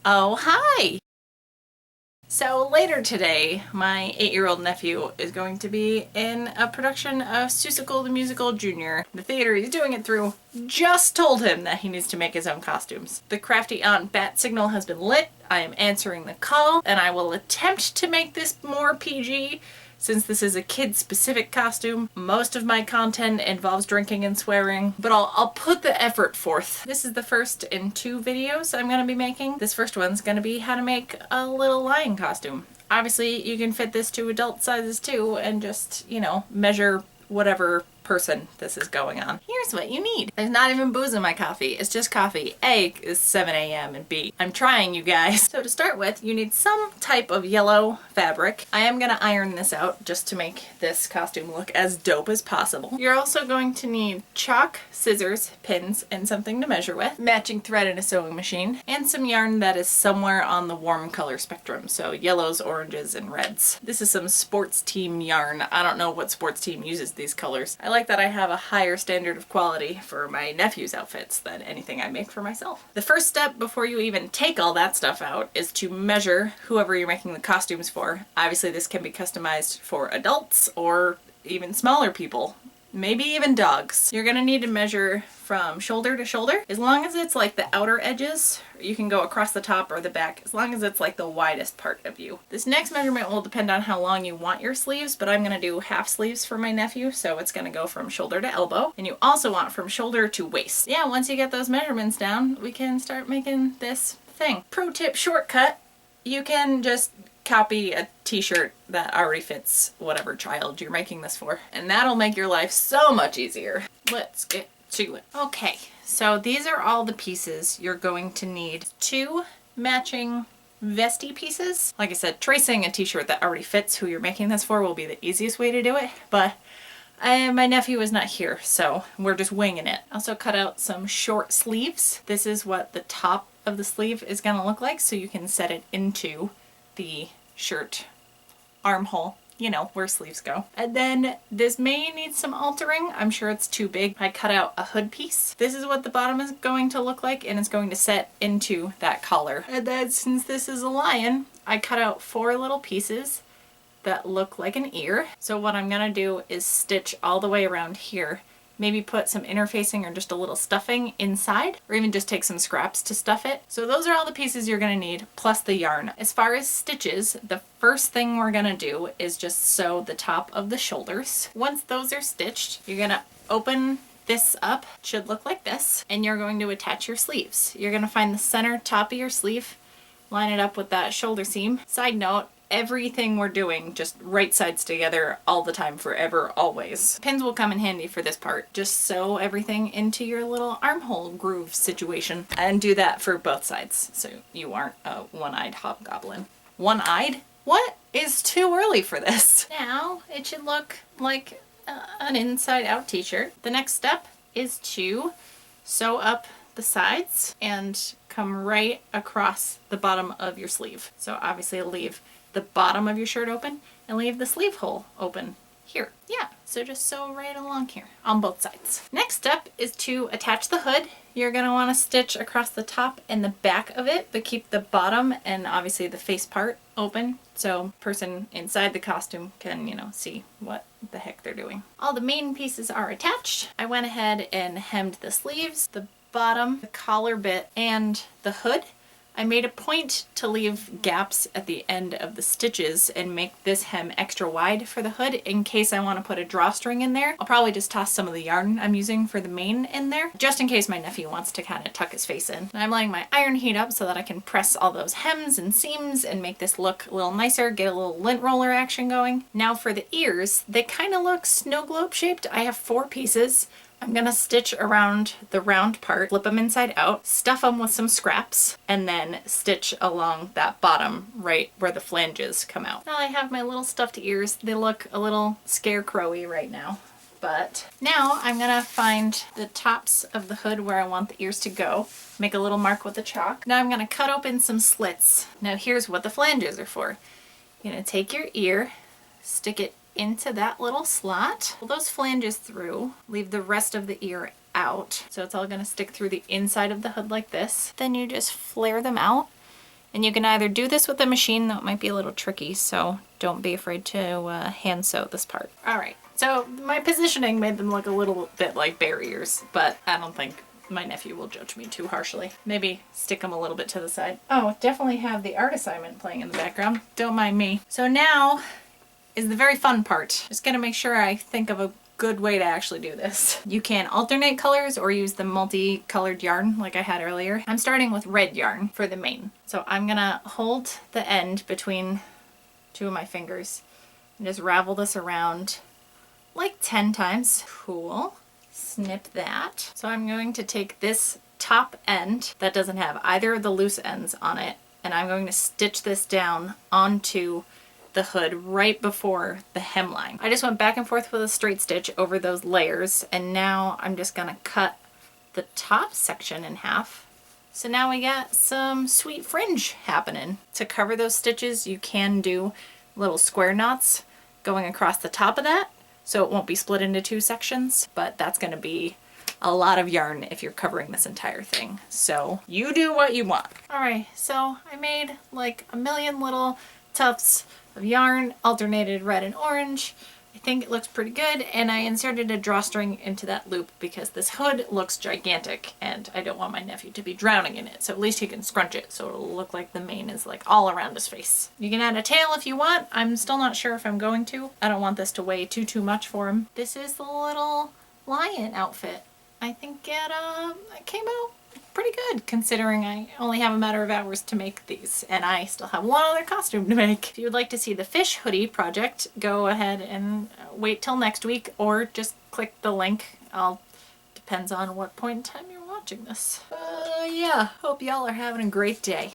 Oh, hi! So later today, my 8-year-old nephew is going to be in a production of Seussical the Musical Jr. The theater he's doing it through just told him that he needs to make his own costumes. The crafty aunt bat signal has been lit. I am answering the call, and I will attempt to make this more PG. Since this is a kid-specific costume, most of my content involves drinking and swearing, but I'll put the effort forth. This is the first in 2 videos I'm going to be making. This first one's going to be how to make a little lion costume. Obviously, you can fit this to adult sizes too and just, measure whatever person this is going on. Here's what you need. There's not even booze in my coffee. It's just coffee. A is 7 a.m. and B, I'm trying, you guys. So to start with, you need some type of yellow fabric. I am gonna iron this out just to make this costume look as dope as possible. You're also going to need chalk, scissors, pins, and something to measure with, matching thread and a sewing machine, and some yarn that is somewhere on the warm color spectrum, so yellows, oranges, and reds. This is some sports team yarn. I don't know what sports team uses these colors. I like that I have a higher standard of quality for my nephew's outfits than anything I make for myself. The first step before you even take all that stuff out is to measure whoever you're making the costumes for. Obviously this can be customized for adults or even smaller people. Maybe even dogs. You're gonna need to measure from shoulder to shoulder. As long as it's like the outer edges, you can go across the top or the back, as long as it's like the widest part of you. This next measurement will depend on how long you want your sleeves, but I'm gonna do half sleeves for my nephew, so it's gonna go from shoulder to elbow. And you also want from shoulder to waist. Yeah, once you get those measurements down, we can start making this thing. Pro tip shortcut, you can just copy a t-shirt that already fits whatever child you're making this for, and that'll make your life so much easier. Let's get to it. Okay, so these are all the pieces you're going to need. 2 matching vesty pieces. Like I said, tracing a t-shirt that already fits who you're making this for will be the easiest way to do it, but my nephew is not here, so we're just winging it. Also cut out some short sleeves. This is what the top of the sleeve is gonna look like, so you can set it into the shirt armhole, where sleeves go. And then this may need some altering. I'm sure it's too big. I cut out a hood piece. This is what the bottom is going to look like, and it's going to set into that collar. And then since this is a lion, I cut out 4 little pieces that look like an ear. So what I'm gonna do is stitch all the way around here. Maybe put some interfacing or just a little stuffing inside, or even just take some scraps to stuff it. So those are all the pieces you're gonna need, plus the yarn. As far as stitches, the first thing we're gonna do is just sew the top of the shoulders. Once those are stitched, you're gonna open this up, it should look like this, and you're going to attach your sleeves. You're gonna find the center top of your sleeve, line it up with that shoulder seam. Side note, everything we're doing just right sides together all the time, forever, always. Pins will come in handy for this part. Just sew everything into your little armhole groove situation, and do that for both sides so you aren't a one-eyed hobgoblin. One-eyed? What? Is too early for this. Now it should look like an inside-out t-shirt. The next step is to sew up the sides and come right across the bottom of your sleeve. So obviously leave the bottom of your shirt open and leave the sleeve hole open here. Yeah, so just sew right along here on both sides. Next step is to attach the hood. You're gonna wanna stitch across the top and the back of it, but keep the bottom and obviously the face part open so person inside the costume can, see what the heck they're doing. All the main pieces are attached. I went ahead and hemmed the sleeves, the bottom, the collar bit, and the hood. I made a point to leave gaps at the end of the stitches and make this hem extra wide for the hood in case I want to put a drawstring in there. I'll probably just toss some of the yarn I'm using for the mane in there, just in case my nephew wants to kind of tuck his face in. And I'm letting my iron heat up so that I can press all those hems and seams and make this look a little nicer, get a little lint roller action going. Now for the ears, they kind of look snow globe shaped. I have 4 pieces. I'm gonna stitch around the round part, flip them inside out, stuff them with some scraps, and then stitch along that bottom right where the flanges come out. Now I have my little stuffed ears. They look a little scarecrowy right now, but now I'm gonna find the tops of the hood where I want the ears to go, make a little mark with the chalk. Now I'm gonna cut open some slits. Now here's what the flanges are for. You're gonna take your ear, stick it into that little slot, pull those flanges through, leave the rest of the ear out. So it's all gonna stick through the inside of the hood like this. Then you just flare them out And you can either do this with a machine, though it might be a little tricky, so don't be afraid to hand sew this part. All right, so my positioning made them look a little bit like barriers, but I don't think my nephew will judge me too harshly. Maybe stick them a little bit to the side. Oh, definitely have the art assignment playing in the background. Don't mind me. So now is the very fun part. Just gotta make sure I think of a good way to actually do this. You can alternate colors or use the multicolored yarn like I had earlier. I'm starting with red yarn for the mane. So I'm gonna hold the end between two of my fingers and just ravel this around like 10 times. Cool. Snip that. So I'm going to take this top end that doesn't have either of the loose ends on it, and I'm going to stitch this down onto the hood right before the hemline. I just went back and forth with a straight stitch over those layers, and now I'm just gonna cut the top section in half. So now we got some sweet fringe happening. To cover those stitches, you can do little square knots going across the top of that, so it won't be split into two sections, but that's gonna be a lot of yarn if you're covering this entire thing. So you do what you want. All right, so I made like a million little tufts of yarn, alternated red and orange. I think it looks pretty good, and I inserted a drawstring into that loop because this hood looks gigantic and I don't want my nephew to be drowning in it, so at least he can scrunch it so it'll look like the mane is like all around his face. You can add a tail if you want. I'm still not sure if I'm going to. I don't want this to weigh too much for him. This is the little lion outfit. I think it came out pretty good considering I only have a matter of hours to make these, and I still have one other costume to make. If you would like to see the fish hoodie project, go ahead and wait till next week or just click the link. Depends on what point in time you're watching this. Yeah, hope y'all are having a great day.